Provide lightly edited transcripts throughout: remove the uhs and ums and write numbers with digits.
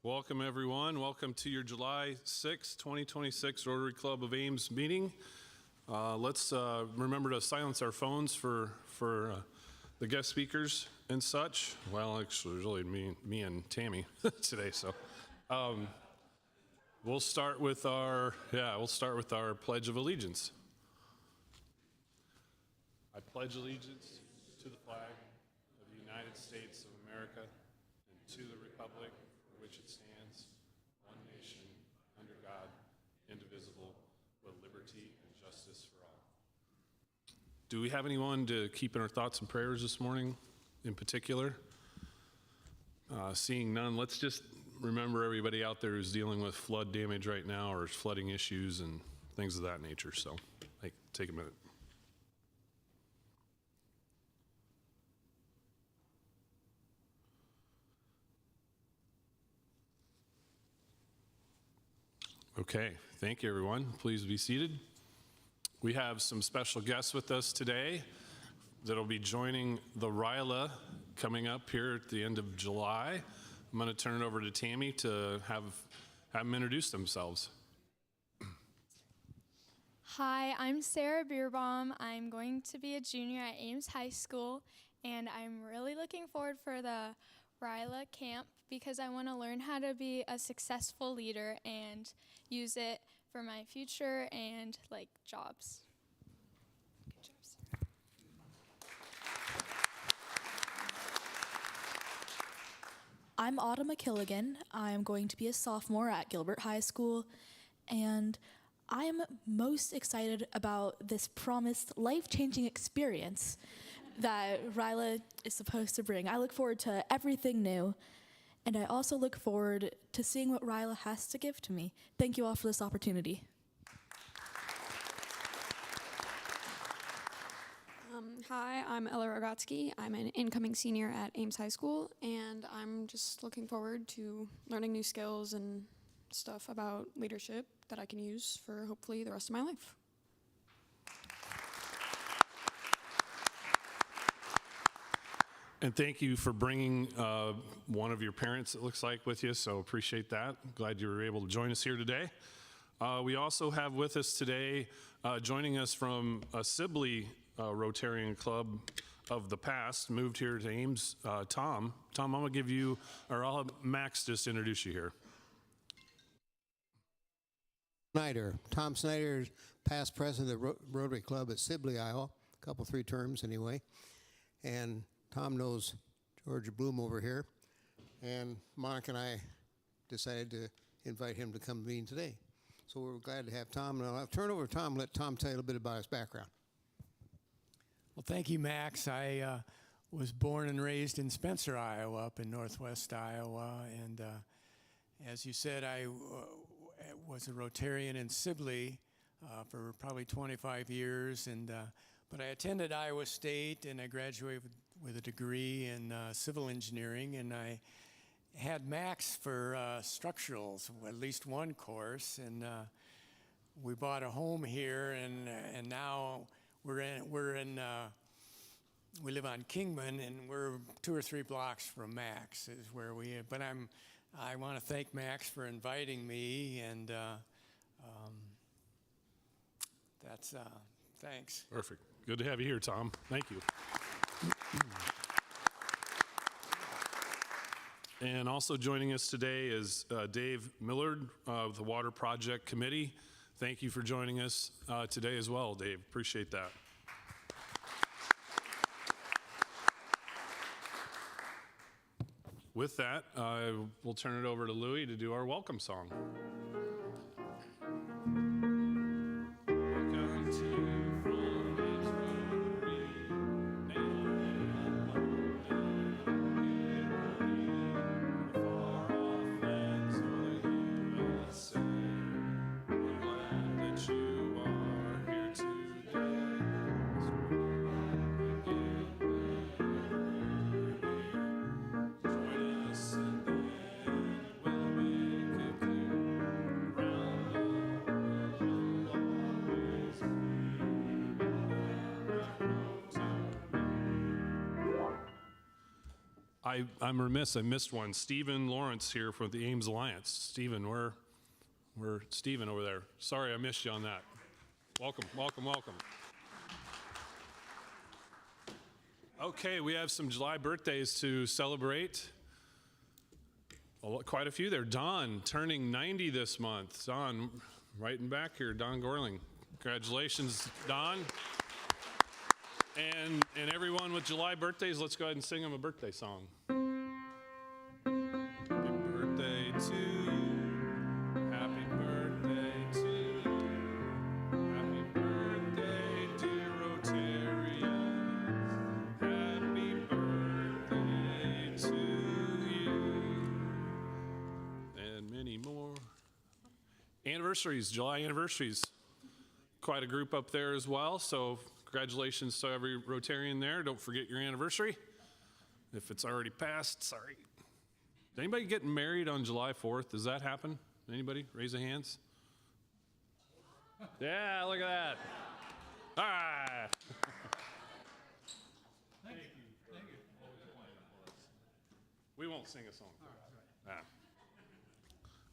Welcome, everyone. Welcome to your July 6, 2026 Rotary Club of Ames meeting. Let's remember to silence our phones for the guest speakers and such. Well, actually, it's really me and Tammy today. So we'll start with our Pledge of Allegiance. I pledge allegiance to the flag of the United States of America and to the republic for which it stands, one nation, under God, indivisible, with liberty and justice for all. Do we have anyone to keep in our thoughts and prayers this morning in particular? Seeing none, let's just remember everybody out there who's dealing with flood damage right now or flooding issues and things of that nature. So take a minute. Okay, thank you, everyone. Please be seated. We have some special guests with us today that'll be joining the RILA coming up here at the end of July. I'm going to turn it over to Tammy to have them introduce themselves. Hi, I'm Sarah Beerbaum. I'm going to be a junior at Ames High School, and I'm really looking forward for the RILA camp because I want to learn how to be a successful leader and use it for my future and jobs. Good job, Sarah. I'm Autumn McKilligan. I'm going to be a sophomore at Gilbert High School, and I'm most excited about this promised life-changing experience that RILA is supposed to bring. I look forward to everything new, and I also look forward to seeing what RILA has to give to me. Thank you all for this opportunity. Hi, I'm Ella Rogotsky. I'm an incoming senior at Ames High School, and I'm just looking forward to learning new skills and stuff about leadership that I can use for hopefully the rest of my life. And thank you for bringing one of your parents, it looks like, with you, so appreciate that. Glad you were able to join us here today. We also have with us today, joining us from a Sibley Rotarian Club of the past, moved here to Ames, Tom. Tom, I'm going to give you, or I'll have Max just introduce you here. Snyder. Tom Snyder is past president of the Rotary Club at Sibley, Iowa, three terms anyway. And Tom knows Georgia Bloom over here, and Monica and I decided to invite him to come to the meeting today. So we're glad to have Tom, and I'll turn it over to Tom and let Tom tell you a little bit about his background. Well, thank you, Max. I was born and raised in Spencer, Iowa, up in northwest Iowa, and as you said, I was a Rotarian in Sibley for probably 25 years, and but I attended Iowa State, and I graduated with a degree in civil engineering, and I had Max for structurals, at least one course, and we bought a home here, and now we live on Kingman, and we're 2 or 3 blocks from Max is where we. But I want to thank Max for inviting me, and that's thanks. Perfect. Good to have you here, Tom. Thank you. And also joining us today is Dave Millard of the Water Project Committee. Thank you for joining us today as well, Dave. Appreciate that. With that, we'll turn it over to Louie to do our welcome song. I'm remiss, I missed one. Stephen Lawrence here from the Ames Alliance. Stephen, where Stephen over there. Sorry I missed you on that. Welcome, welcome, welcome. Okay, we have some July birthdays to celebrate. Quite a few there. Don, turning 90 this month. Don, right in back here, Don Gorling. Congratulations, Don. And everyone with July birthdays, let's go ahead and sing them a birthday song. Happy birthday to you. Happy birthday to you. Happy birthday, dear Rotarians. Happy birthday to you. And many more. Anniversaries, July anniversaries. Quite a group up there as well, so congratulations to every Rotarian there. Don't forget your anniversary. If it's already passed, sorry. Did anybody get married on July 4th? Does that happen? Anybody? Raise your hands. Yeah, look at that. Ah. Thank you. Thank you. We won't sing a song. Ah.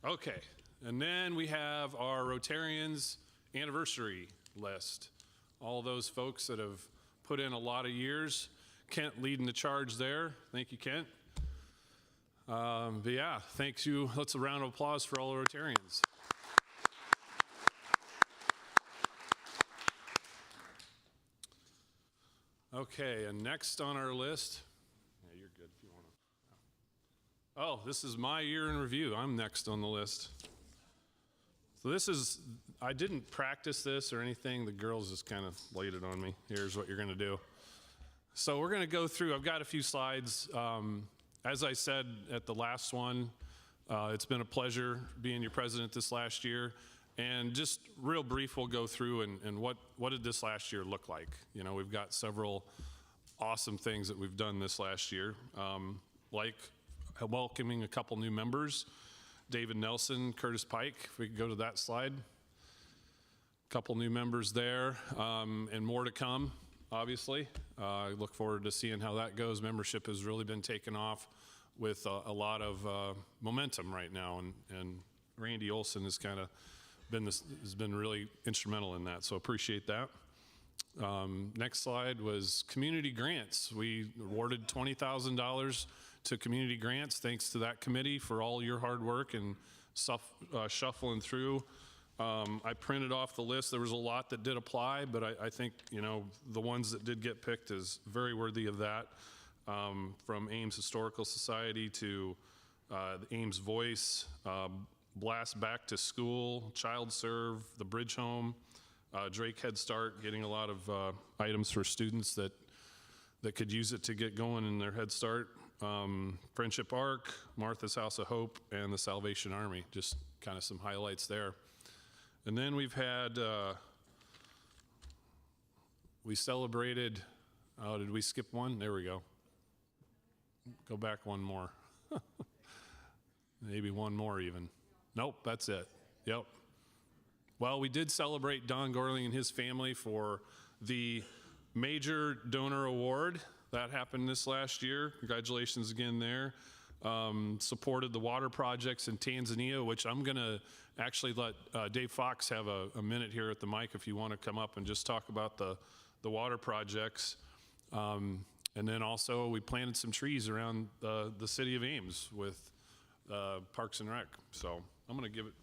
Okay, and then we have our Rotarians anniversary list. All those folks that have put in a lot of years. Kent leading the charge there. Thank you, Kent. But yeah, thanks you. Let's a round of applause for all the Rotarians. Okay, and next on our list, yeah, you're good if you want to. Oh, this is my year in review. I'm next on the list. So this is, I didn't practice this or anything. The girls just kind of laid it on me. Here's what you're going to do. So we're going to go through, I've got a few slides. As I said at the last one, it's been a pleasure being your president this last year. And just real brief, we'll go through and what did this last year look like? You know, we've got several awesome things that we've done this last year, like welcoming a couple new members. David Nelson, Curtis Pike, if we could go to that slide. Couple new members there, and more to come, obviously. I look forward to seeing how that goes. Membership has really been taken off with a lot of momentum right now, and Randy Olson has kind of been really instrumental in that, so appreciate that. Next slide was community grants. We awarded $20,000 to community grants. Thanks to that committee for all your hard work and shuffling through. I printed off the list. There was a lot that did apply, but I think, you know, the ones that did get picked is very worthy of that. From Ames Historical Society to the Ames Voice, Blast Back to School, Child Serve, the Bridge Home, Drake Head Start, getting a lot of items for students that could use it to get going in their Head Start. Friendship Arc, Martha's House of Hope, and the Salvation Army, just kind of some highlights there. And then we've had, we celebrated, oh, did we skip one? There we go. Go back one more. Maybe one more even. Nope, that's it. Yep. Well, we did celebrate Don Gorling and his family for the Major Donor Award. That happened this last year. Congratulations again there. Supported the water projects in Tanzania, which I'm going to actually let Dave Fox have a minute here at the mic if you want to come up and just talk about the water projects. And then also we planted some trees around the city of Ames with Parks and Rec. So I'm going to give it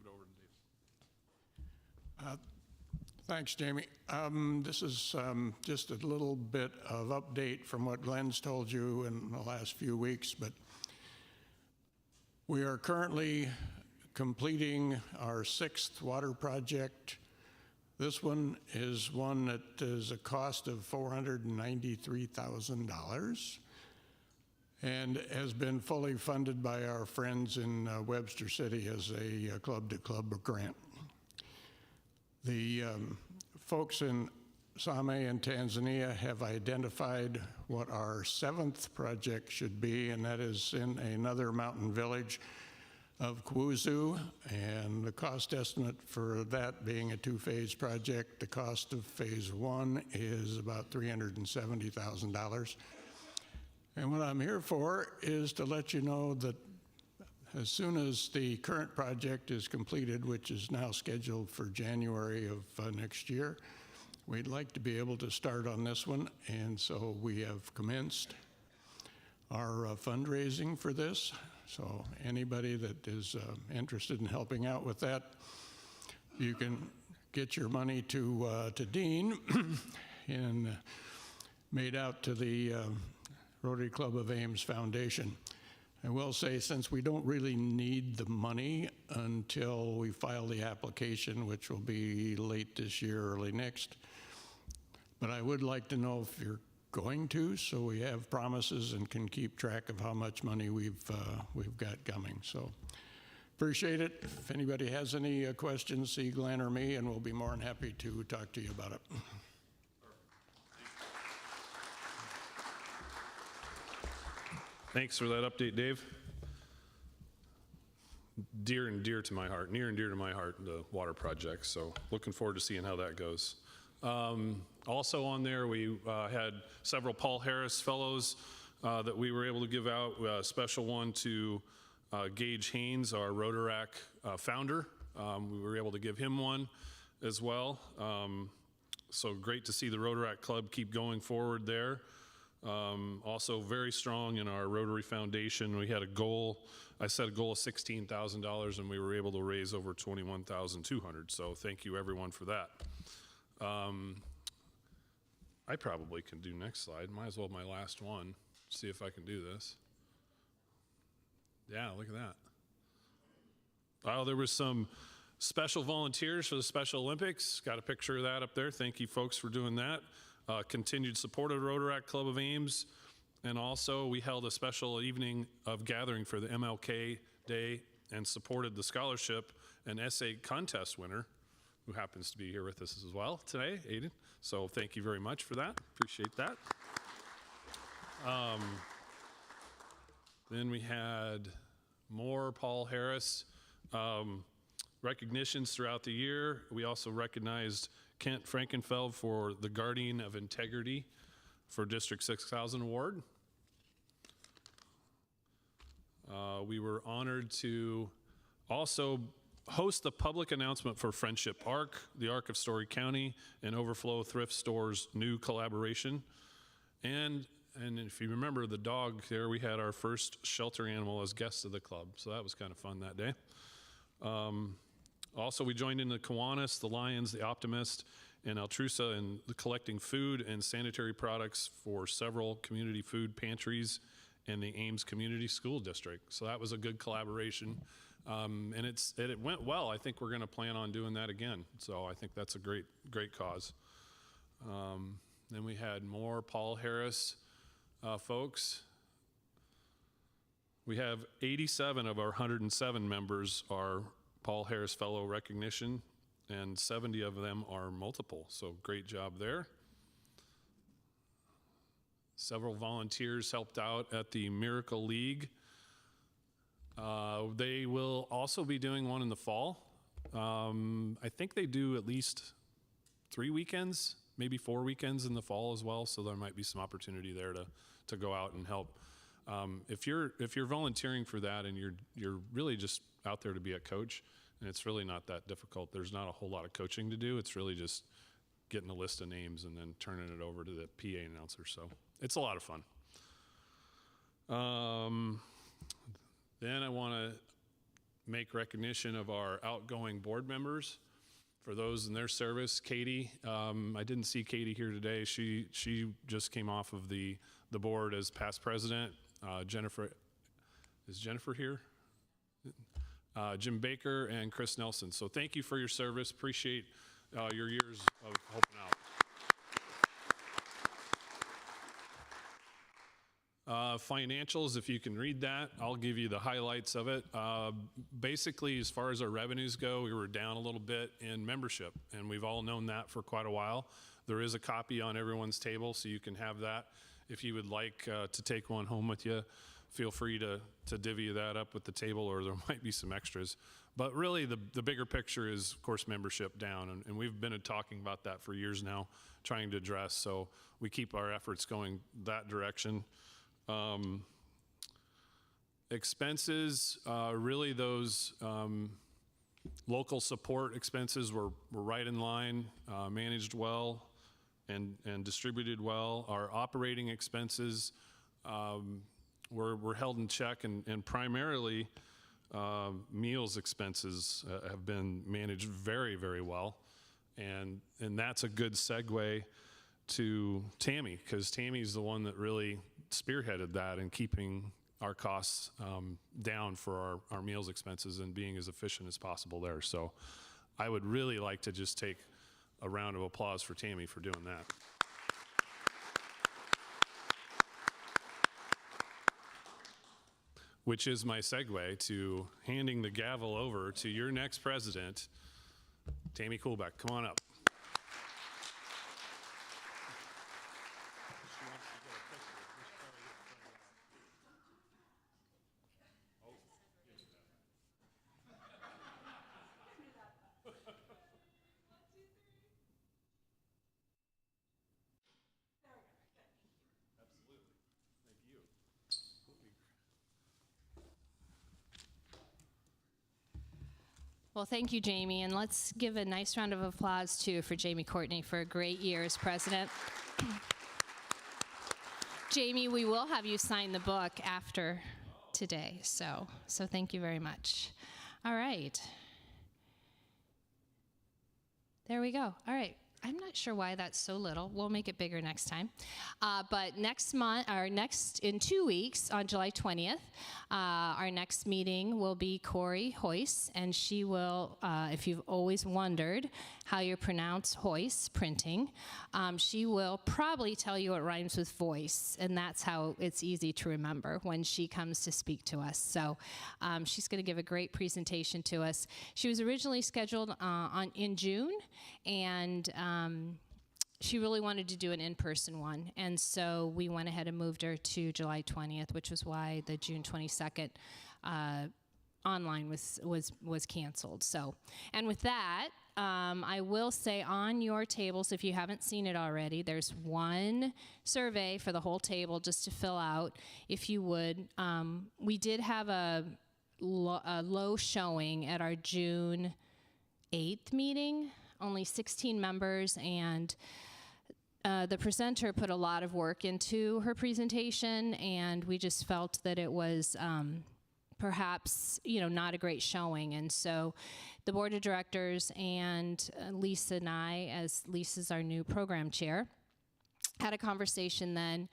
over to Dave. Thanks, Jamie. This is just a little bit of update from what Glenn's told you in the last few weeks, but we are currently completing our 6th water project. This one is one that is a cost of $493,000 and has been fully funded by our friends in Webster City as a club-to-club grant. The folks in Same and Tanzania have identified what our 7th project should be, and that is in another mountain village of Kwuzu, and the cost estimate for that being a 2-phase project, the cost of phase 1 is about $370,000. And what I'm here for is to let you know that as soon as the current project is completed, which is now scheduled for January of next year, we'd like to be able to start on this one. And so we have commenced our fundraising for this. So anybody that is interested in helping out with that, you can get your money to Dean and made out to the Rotary Club of Ames Foundation. I will say, since we don't really need the money until we file the application, which will be late this year, early next, but I would like to know if you're going to, so we have promises and can keep track of how much money we've got coming. So appreciate it. If anybody has any questions, see Glenn or me, and we'll be more than happy to talk to you about it. Thanks for that update, Dave. Near and dear to my heart, the water project. So looking forward to seeing how that goes. Also on there, we had several Paul Harris Fellows that we were able to give out. A special one to Gage Haynes, our Rotarac founder. We were able to give him one as well. So great to see the Rotarac Club keep going forward there. Also very strong in our Rotary Foundation. We had a goal, I set a goal of $16,000 and we were able to raise over $21,200. So thank you everyone for that. I probably can do next slide. Might as well my last one. See if I can do this. Yeah, look at that. Wow, there was some special volunteers for the Special Olympics. Got a picture of that up there. Thank you folks for doing that. Continued support of the Rotaract Club of Ames. And also we held a special evening of gathering for the MLK Day and supported the scholarship and essay contest winner, who happens to be here with us as well today, Aiden. So thank you very much for that. Appreciate that. Then we had more Paul Harris recognitions throughout the year. We also recognized Kent Frankenfeld for the Guardian of Integrity for District 6000 Award. We were honored to also host the public announcement for Friendship Arc, the Arc of Story County, and Overflow Thrift Store's new collaboration. And if you remember the dog there, we had our first shelter animal as guests of the club. So that was kind of fun that day. Also, we joined in the Kiwanis, the Lions, the Optimist, and Altrusa in collecting food and sanitary products for several community food pantries in the Ames Community School District. So that was a good collaboration. And it went well. I think we're going to plan on doing that again. So I think that's a great cause. Then we had more Paul Harris folks. We have 87 of our 107 members are Paul Harris Fellow recognition, and 70 of them are multiple. So great job there. Several volunteers helped out at the Miracle League. They will also be doing one in the fall. I think they do at least 3 weekends, maybe 4 weekends in the fall as well. So there might be some opportunity there to go out and help. If you're volunteering for that and you're really just out there to be a coach, and it's really not that difficult. There's not a whole lot of coaching to do. It's really just getting a list of names and then turning it over to the PA announcer. So it's a lot of fun. Then I want to make recognition of our outgoing board members for those in their service. Katie, I didn't see Katie here today. She just came off of the board as past president. Jennifer, is Jennifer here? Jim Baker and Chris Nelson. So thank you for your service. Appreciate your years of helping out. Financials, if you can read that, I'll give you the highlights of it. Basically, as far as our revenues go, we were down a little bit in membership, and we've all known that for quite a while. There is a copy on everyone's table, so you can have that. If you would like to take one home with you, feel free to divvy that up with the table, or there might be some extras. But really, the bigger picture is, of course, membership down, and we've been talking about that for years now, trying to address. So we keep our efforts going that direction. Expenses, really those local support expenses were right in line, managed well and distributed well. Our operating expenses were held in check, and primarily meals expenses have been managed very, very well. And that's a good segue to Tammy, because Tammy's the one that really spearheaded that and keeping our costs down for our meals expenses and being as efficient as possible there. So I would really like to just take a round of applause for Tammy for doing that. Which is my segue to handing the gavel over to your next president, Tammy Koolbeck. Come on up. Well, thank you, Jamie, and let's give a nice round of applause, too, for Jamie Courtney for a great year as president. Jamie, we will have you sign the book after today, so thank you very much. All right. There we go. All right. I'm not sure why that's so little. We'll make it bigger next time. But next month, in 2 weeks, on July 20th, our next meeting will be Corey Hoyce, and she will, if you've always wondered how you pronounce Hoyce printing, she will probably tell you it rhymes with voice, and that's how it's easy to remember when she comes to speak to us. So she's going to give a great presentation to us. She was originally scheduled in June, and she really wanted to do an in-person one, and so we went ahead and moved her to July 20th, which was why the June 22nd online was canceled. So, and with that, I will say on your tables, if you haven't seen it already, there's one survey for the whole table just to fill out, if you would. We did have a low showing at our June 8th meeting. Only 16 members, and the presenter put a lot of work into her presentation, and we just felt that it was perhaps, not a great showing. And so the board of directors and Lisa and I, as Lisa's our new program chair, had a conversation then,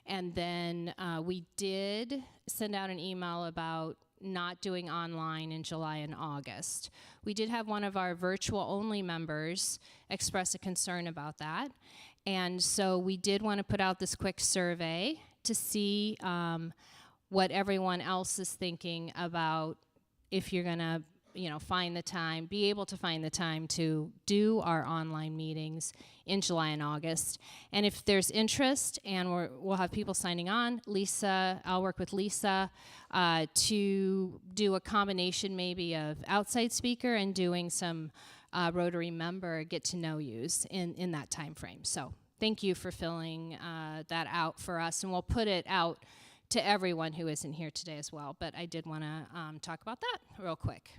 and then we did send out an email about not doing online in July and August. We did have one of our virtual only members express a concern about that. And so we did want to put out this quick survey to see what everyone else is thinking about if you're going to find the time, be able to find the time to do our online meetings in July and August. And if there's interest, and we'll have people signing on, I'll work with Lisa to do a combination maybe of outside speaker and doing some Rotary member get-to-know-yous in that time frame. So thank you for filling that out for us, and we'll put it out to everyone who isn't here today as well. But I did want to talk about that real quick.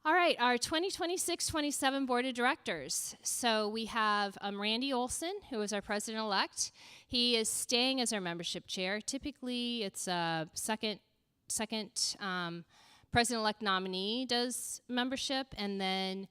All right, our 2026-27 Board of Directors. So we have Randy Olson, who is our president-elect. He is staying as our membership chair. Typically, it's a second president-elect nominee does membership, and then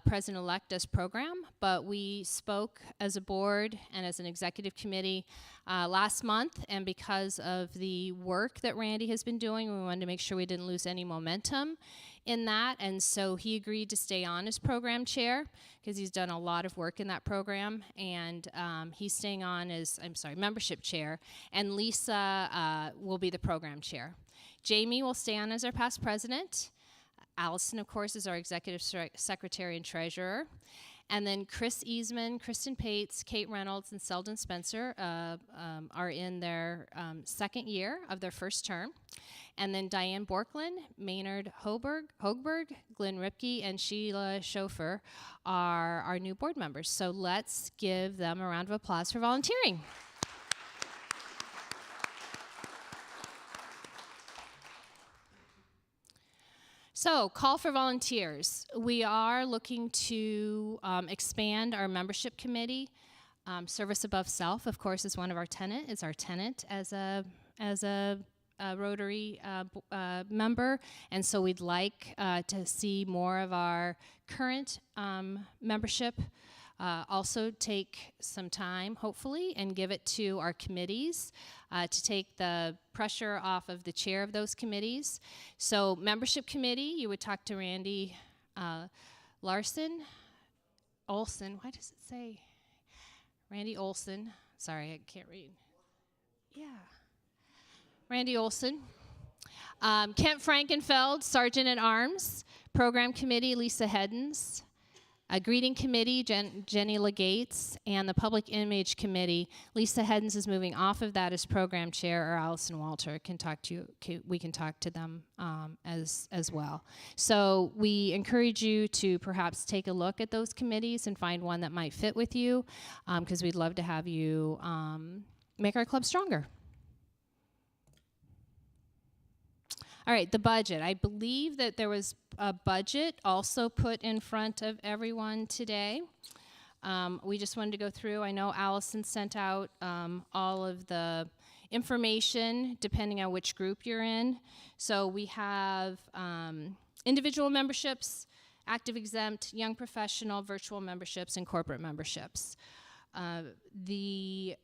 president-elect does program. But we spoke as a board and as an executive committee last month, and because of the work that Randy has been doing, we wanted to make sure we didn't lose any momentum in that, and so he agreed to stay on as program chair because he's done a lot of work in that program, and he's staying on as, membership chair, and Lisa will be the program chair. Jamie will stay on as our past president. Allison, of course, is our executive secretary and treasurer. And then Chris Easman, Kristen Pates, Kate Reynolds, and Selden Spencer are in their second year of their first term. And then Diane Borklin, Maynard Hoegberg, Glenn Ripke, and Sheila Schofer are our new board members. So let's give them a round of applause for volunteering. So, call for volunteers. We are looking to expand our membership committee. Service above self, of course, is one of our tenant. It's our tenant as a Rotary member, and so we'd like to see more of our current membership also take some time, hopefully, and give it to our committees to take the pressure off of the chair of those committees. So membership committee, you would talk to Randy Olson, why does it say? Randy Olson, sorry, I can't read. Yeah. Randy Olson. Kent Frankenfeld, Sergeant at Arms. Program Committee, Lisa Heddens. Greeting Committee, Jenny Legates. And the Public Image Committee, Lisa Heddens is moving off of that as Program Chair, or Allison Walter can talk to you. We can talk to them as well. So we encourage you to perhaps take a look at those committees and find one that might fit with you, because we'd love to have you make our club stronger. All right, the budget. I believe that there was a budget also put in front of everyone today. We just wanted to go through. I know Allison sent out all of the information depending on which group you're in. So we have individual memberships, active exempt, young professional, virtual memberships, and corporate memberships. The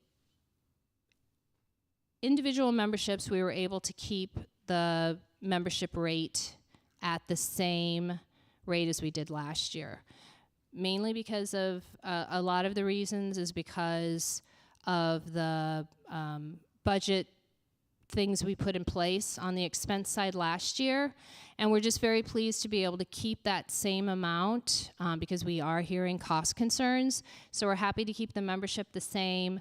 individual memberships, we were able to keep the membership rate at the same rate as we did last year. Mainly because of a lot of the reasons is because of the budget things we put in place on the expense side last year. And we're just very pleased to be able to keep that same amount because we are hearing cost concerns. So we're happy to keep the membership the same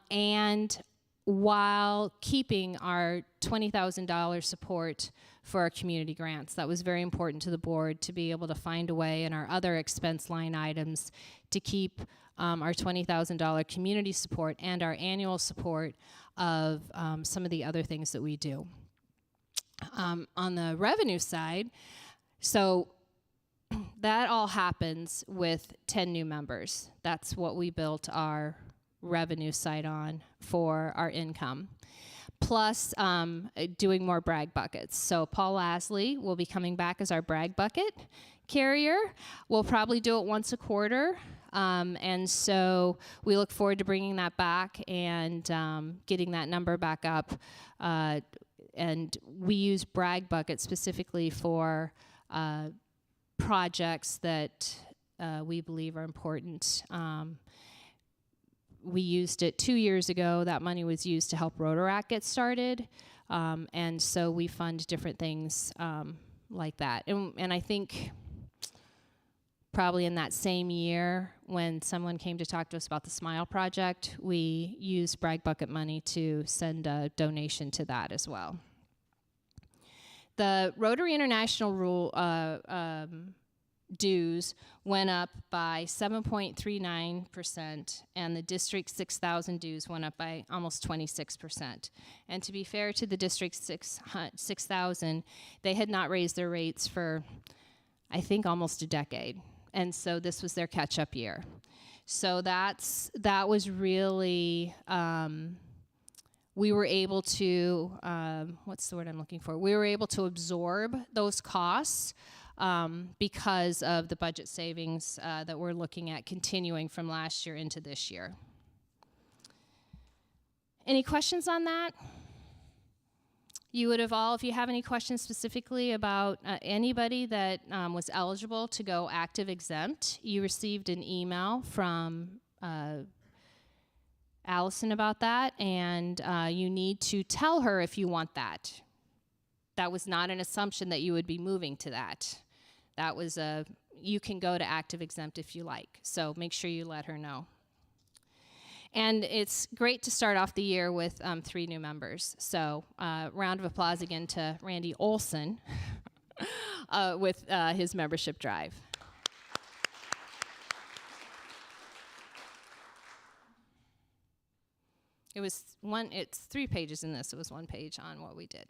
and while keeping our $20,000 support for our community grants. That was very important to the board to be able to find a way in our other expense line items to keep our $20,000 community support and our annual support of some of the other things that we do. On the revenue side, so that all happens with 10 new members. That's what we built our revenue side on for our income. Plus doing more brag buckets. So Paul Lasley will be coming back as our brag bucket carrier. We'll probably do it once a quarter. And so we look forward to bringing that back and getting that number back up. And we use brag buckets specifically for projects that we believe are important. We used it 2 years ago. That money was used to help Rotaract get started. And so we fund different things like that. And I think probably in that same year when someone came to talk to us about the Smile Project, we used brag bucket money to send a donation to that as well. The Rotary International dues went up by 7.39%, and the District 6,000 dues went up by almost 26%. And to be fair to the District 6,000, they had not raised their rates for, I think, almost a decade. And so this was their catch-up year. So that was really, we were able to, what's the word I'm looking for? We were able to absorb those costs because of the budget savings that we're looking at continuing from last year into this year. Any questions on that? You would have all, if you have any questions specifically about anybody that was eligible to go active exempt, you received an email from Allison about that, and you need to tell her if you want that. That was not an assumption that you would be moving to that. That was you can go to active exempt if you like, so make sure you let her know. And it's great to start off the year with 3 new members. So round of applause again to Randy Olson with his membership drive. It's 3 pages in this. It was 1 page on what we did.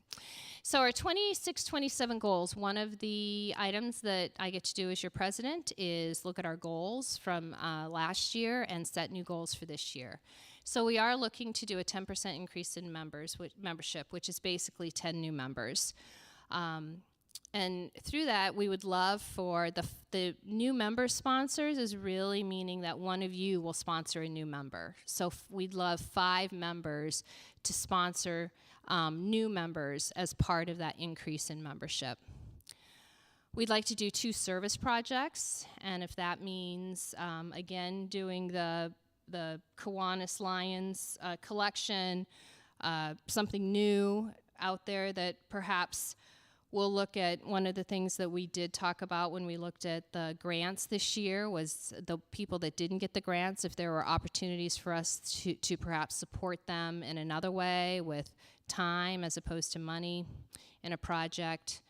So our 26-27 goals, one of the items that I get to do as your president is look at our goals from last year and set new goals for this year. So we are looking to do a 10% increase in membership, which is basically 10 new members. And through that, we would love for the new member sponsors is really meaning that one of you will sponsor a new member. So we'd love 5 members to sponsor new members as part of that increase in membership. We'd like to do 2 service projects, and if that means, again, doing the Kiwanis Lions collection, something new out there that perhaps we'll look at. One of the things that we did talk about when we looked at the grants this year was the people that didn't get the grants, if there were opportunities for us to perhaps support them in another way with time as opposed to money in a project.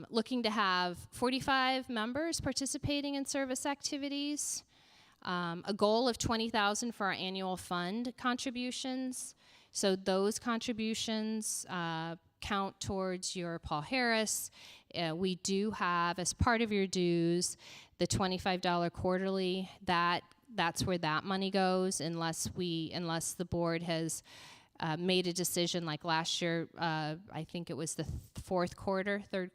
Looking to have 45 members participating in service activities, a goal of $20,000 for our annual fund contributions. So those contributions count towards your Paul Harris. We do have, as part of your dues, the $25 quarterly. That's where that money goes, unless the board has made a decision. Like last year, I think it was the fourth quarter went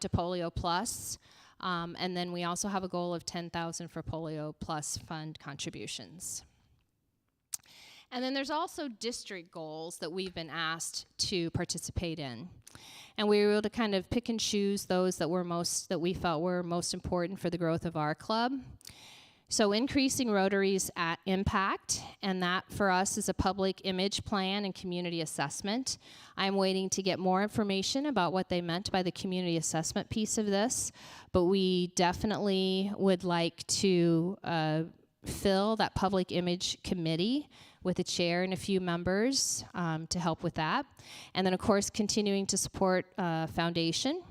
to Polio Plus. And then we also have a goal of $10,000 for Polio Plus fund contributions. And then there's also district goals that we've been asked to participate in. And we were able to kind of pick and choose those that we felt were most important for the growth of our club. So increasing Rotary's at impact, and that for us is a public image plan and community assessment. I'm waiting to get more information about what they meant by the community assessment piece of this, but we definitely would like to fill that public image committee with a chair and a few members to help with that. And then, of course, continuing to support foundation.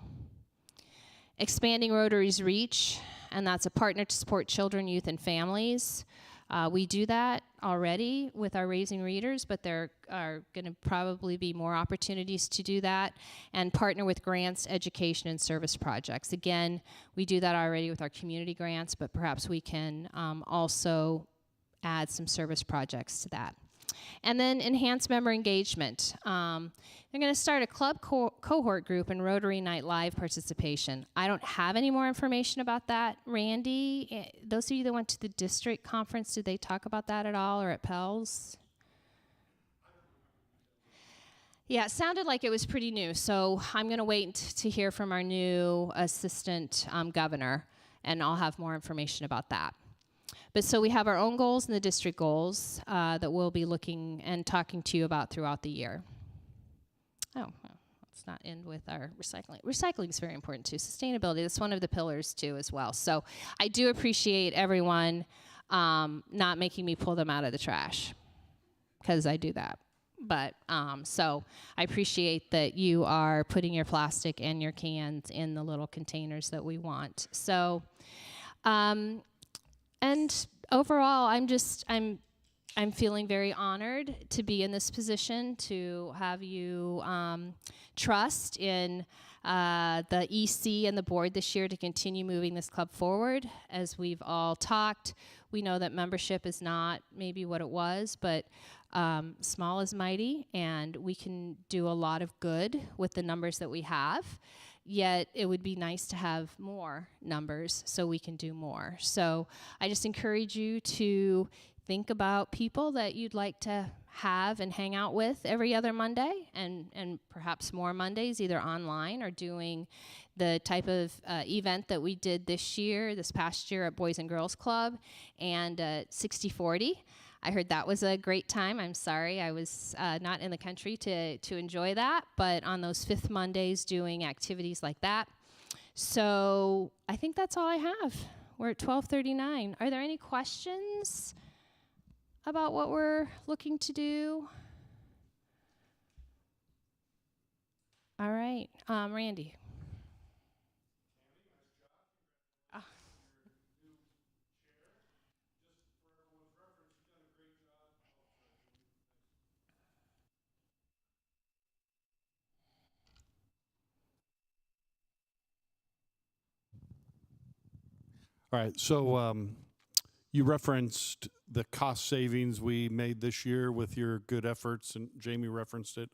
Expanding Rotary's reach, and that's a partner to support children, youth, and families. We do that already with our Raising Readers, but there are going to probably be more opportunities to do that, and partner with grants, education, and service projects. Again, we do that already with our community grants, but perhaps we can also add some service projects to that. And then enhance member engagement. They're going to start a club cohort group and Rotary Night Live participation. I don't have any more information about that. Randy, those of you that went to the district conference, did they talk about that at all, or at Pell's? Yeah, it sounded like it was pretty new, so I'm going to wait to hear from our new assistant governor, and I'll have more information about that. But so we have our own goals and the district goals that we'll be looking and talking to you about throughout the year. Oh, well, let's not end with our recycling. Recycling is very important too. Sustainability, that's one of the pillars too as well. So I do appreciate everyone not making me pull them out of the trash, because I do that. But so I appreciate that you are putting your plastic and your cans in the little containers that we want. So, and overall, I'm feeling very honored to be in this position, to have you trust in the EC and the board this year to continue moving this club forward. As we've all talked, we know that membership is not maybe what it was, but small is mighty, and we can do a lot of good with the numbers that we have. Yet it would be nice to have more numbers so we can do more. So I just encourage you to think about people that you'd like to have and hang out with every other Monday, and perhaps more Mondays, either online or doing the type of event that we did this past year at Boys and Girls Club, and 60/40. I heard that was a great time. I'm sorry I was not in the country to enjoy that, but on those 5th Mondays doing activities like that. So I think that's all I have. We're at 12:39. Are there any questions about what we're looking to do? All right, Randy. All right, so you referenced the cost savings we made this year with your good efforts, and Jamie referenced it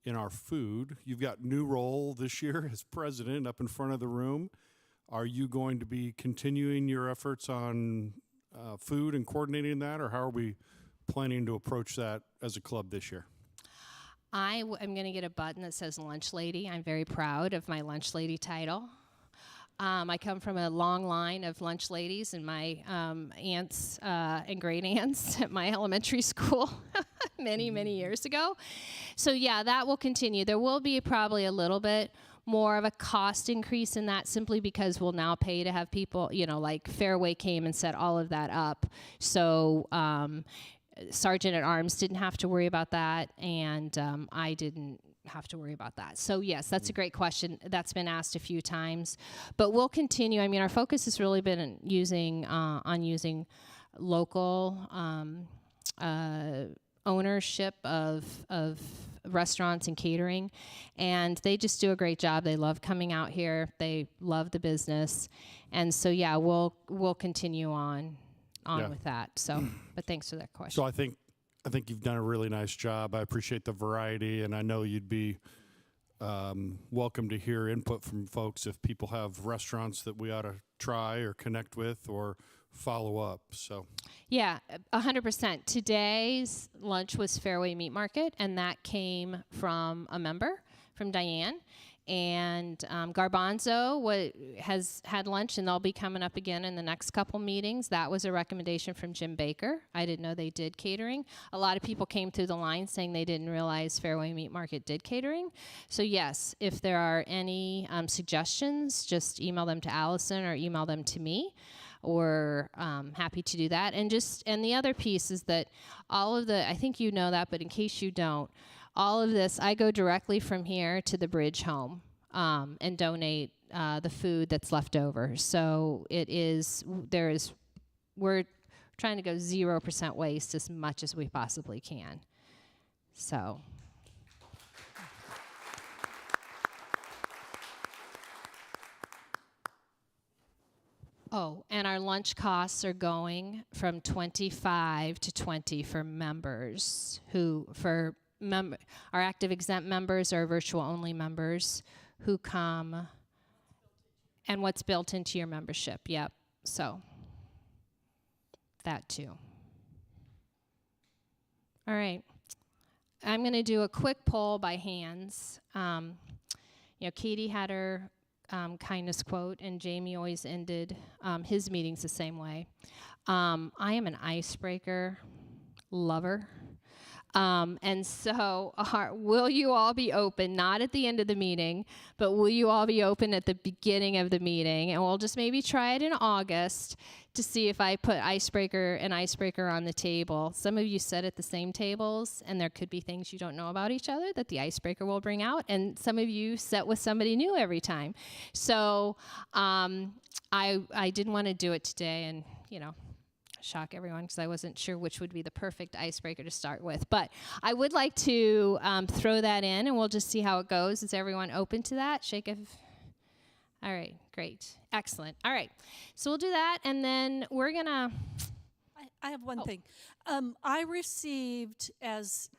in our food. You've got new role this year as president up in front of the room. Are you going to be continuing your efforts on food and coordinating that, or how are we planning to approach that as a club this year? I am going to get a button that says Lunch Lady. I'm very proud of my Lunch Lady title. I come from a long line of lunch ladies and my aunts and great aunts at my elementary school many, many years ago. So yeah, that will continue. There will be probably a little bit more of a cost increase in that, simply because we'll now pay to have people, like Fairway came and set all of that up. So Sergeant at Arms didn't have to worry about that, and I didn't have to worry about that. So yes, that's a great question. That's been asked a few times, but we'll continue. I mean, our focus has really been using local ownership of restaurants and catering, and they just do a great job. They love coming out here. They love the business, and so yeah, we'll continue on with that. So, but thanks for that question. So I think you've done a really nice job. I appreciate the variety, and I know you'd be welcome to hear input from folks if people have restaurants that we ought to try or connect with or follow up. So yeah, 100%. Today's lunch was Fairway Meat Market, and that came from a member, from Diane. And Garbanzo has had lunch, and they'll be coming up again in the next couple meetings. That was a recommendation from Jim Baker. I didn't know they did catering. A lot of people came through the line saying they didn't realize Fairway Meat Market did catering. So yes, if there are any suggestions, just email them to Allison or email them to me. Or happy to do that. And the other piece is that I think you know that, but in case you don't, all of this, I go directly from here to the bridge home and donate the food that's left over. So we're trying to go 0% waste as much as we possibly can. So. Oh, and our lunch costs are going from 25 to 20 for members our active exempt members or virtual only members who come, and what's built into your membership. Yep. So that too. All right. I'm going to do a quick poll by hands. Katie had her kindness quote, and Jamie always ended his meetings the same way. I am an icebreaker lover. And so will you all be open, not at the end of the meeting, but will you all be open at the beginning of the meeting? And we'll just maybe try it in August to see if I put an icebreaker on the table. Some of you sit at the same tables, and there could be things you don't know about each other that the icebreaker will bring out. And some of you sit with somebody new every time. So I didn't want to do it today and, shock everyone, because I wasn't sure which would be the perfect icebreaker to start with. But I would like to throw that in, and we'll just see how it goes. Is everyone open to that? All right, great. Excellent. All right, so we'll do that, and then we're going to... I have one thing. I received,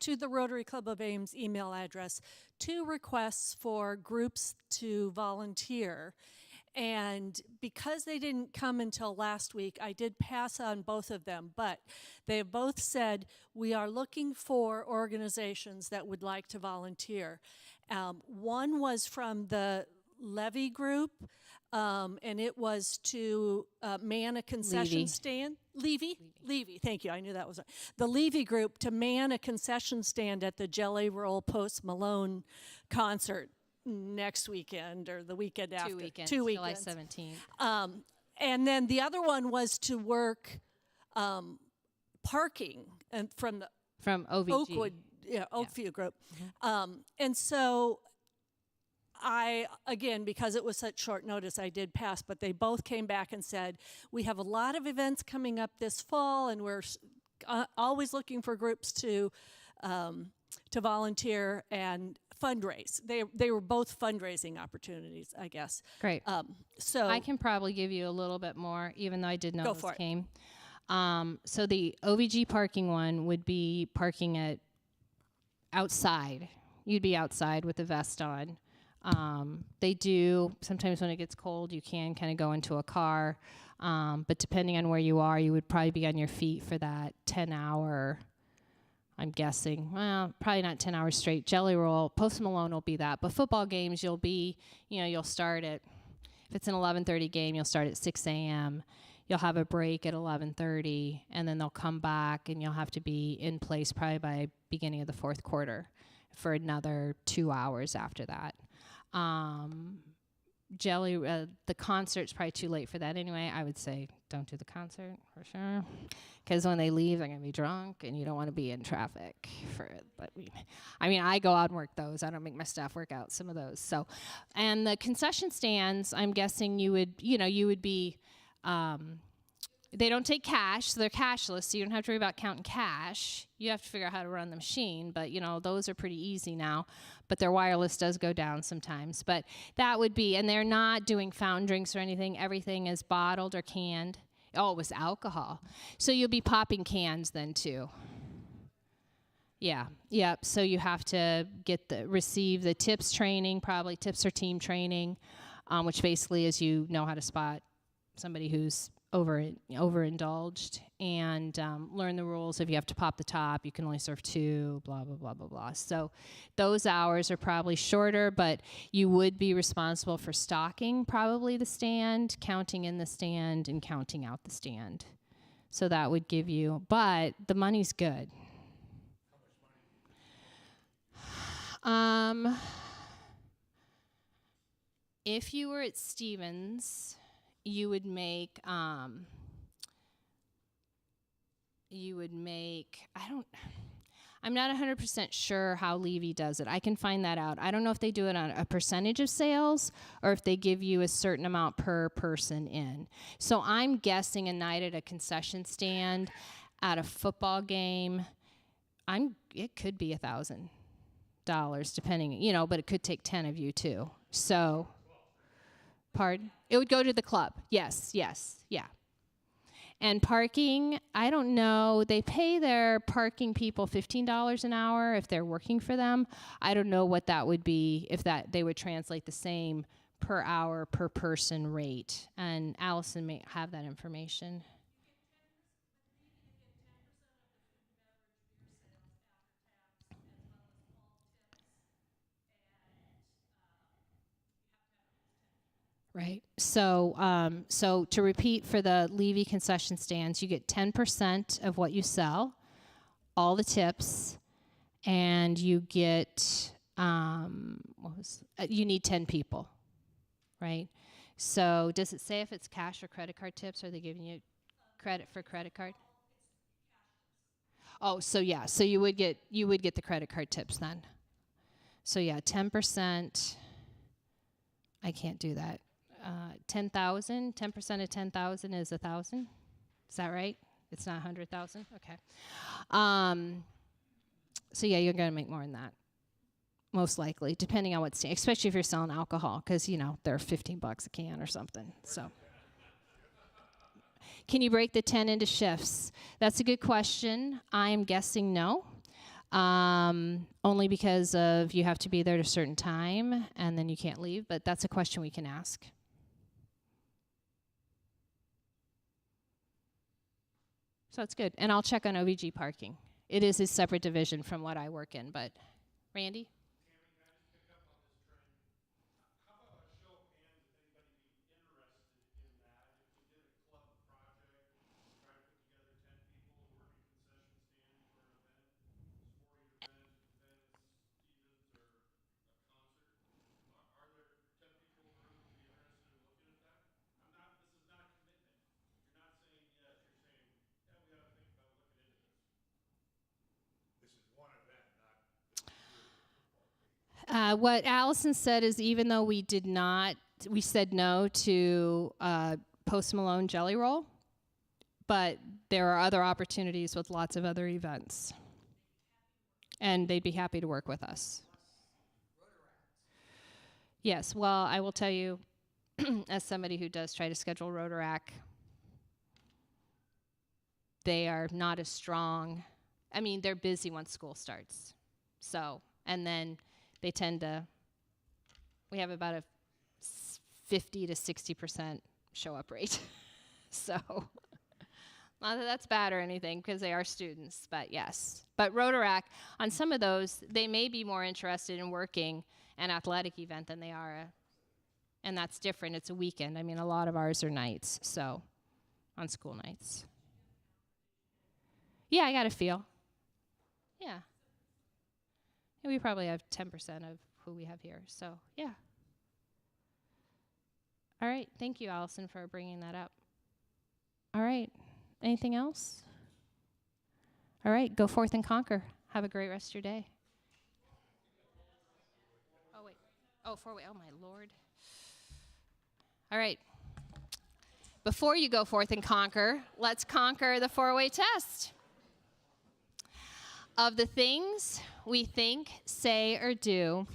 to the Rotary Club of Ames email address, 2 requests for groups to volunteer. And because they didn't come until last week, I did pass on both of them. But they have both said, we are looking for organizations that would like to volunteer. One was from the Levy group, and it was to man a concession stand. Levy, thank you, I knew that was right. The Levy group to man a concession stand at the Jelly Roll Post Malone concert next weekend or the weekend after. 2 weekends. July 17th. And then the other one was to work parking and from OVG. Oakview group. Mm-hmm. And so again, because it was such short notice, I did pass, but they both came back and said, we have a lot of events coming up this fall, and we're always looking for groups to volunteer, and fundraise. They were both fundraising opportunities, I guess. Great. So I can probably give you a little bit more, even though I did know Go those for it. came. So the OVG parking one would be parking at outside. You'd be outside with the vest on. They do, sometimes when it gets cold, you can kind of go into a car. But depending on where you are, you would probably be on your feet for that 10-hour, I'm guessing. Well, probably not 10 hours straight. Jelly roll, Post Malone will be that. But football games, you'll start at, if it's an 11:30 game, you'll start at 6 a.m. You'll have a break at 11:30, and then they'll come back, and you'll have to be in place probably by beginning of the fourth quarter for another 2 hours after that. The concert's probably too late for that anyway. I would say don't do the concert for sure, because when they leave, they're gonna be drunk, and you don't want to be in traffic for it. But I go out and work those. I don't make my staff work out some of those. So, and the concession stands, I'm guessing you would be. They don't take cash, so they're cashless, so you don't have to worry about counting cash. You have to figure out how to run the machine, but those are pretty easy now. But their wireless does go down sometimes. But that would be, and they're not doing fountain drinks or anything. Everything is bottled or canned. Oh, it was alcohol. So you'll be popping cans then too. Yeah, yep. So you have to receive the tips training, probably tips or team training, which basically is how to spot somebody who's overindulged, and learn the rules. If you have to pop the top, you can only serve 2, blah, blah, blah, blah, blah. So those hours are probably shorter, but you would be responsible for stocking probably the stand, counting in the stand, and counting out the stand. So that would give you, but the money's good. If you were at Stevens, you would make, I'm not 100% sure how Levy does it. I can find that out. I don't know if they do it on a percentage of sales or if they give you a certain amount per person in. So I'm guessing a night at a concession stand at a football game, it could be $1,000 depending, but it could take 10 of you too. So, pardon? It would go to the club. Yes, yeah. And parking, I don't know. They pay their parking people $15 an hour if they're working for them. I don't know what that would be, if they would translate the same per hour, per person rate. And Allison may have that information. Right. So to repeat for the Levy concession stands, you get 10% of what you sell, all the tips, and you get you need 10 people, right? So does it say if it's cash or credit card tips? Are they giving you credit for credit card? Oh, so yeah. So you would get the credit card tips then. So yeah, 10%. I can't do that. 10,000, 10% of 10,000 is 1,000. Is that right? It's not 100,000? Okay. So yeah, you're going to make more than that. Most likely, depending on what's, especially if you're selling alcohol, because, they're $15 a can or something. So can you break the 10 into shifts? That's a good question. I am guessing no. Only because of you have to be there at a certain time and then you can't leave, but that's a question we can ask. So it's good. And I'll check on OVG parking. It is a separate division from what I work in, but Randy? What Allison said is even though we said no to Post Malone Jelly Roll, but there are other opportunities with lots of other events. And they'd be happy to work with us. Yes, well, I will tell you, as somebody who does try to schedule Rotarac, they are not as strong. I mean, they're busy once school starts. So, and then they tend to, we have about a 50 to 60% show up rate. So, not that that's bad or anything, because they are students, but yes. But Rotarac, on some of those, they may be more interested in working an athletic event than they are and that's different. It's a weekend. I mean, a lot of ours are nights, so on school nights. Yeah, I got a feel. Yeah. We probably have 10% of who we have here, so yeah. All right, thank you, Allison, for bringing that up. All right, anything else? All right, go forth and conquer. Have a great rest of your day. Oh, wait. Oh, 4-way. Oh, my Lord. All right. Before you go forth and conquer, let's conquer the 4-way test. Of the things we think, say, or do,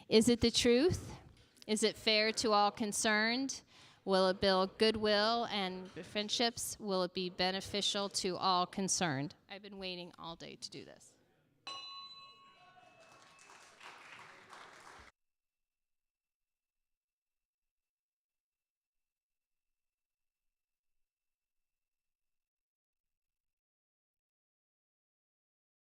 is it the truth? Is it fair to all concerned? Will it build goodwill and friendships? Will it be beneficial to all concerned? I've been waiting all day to do this.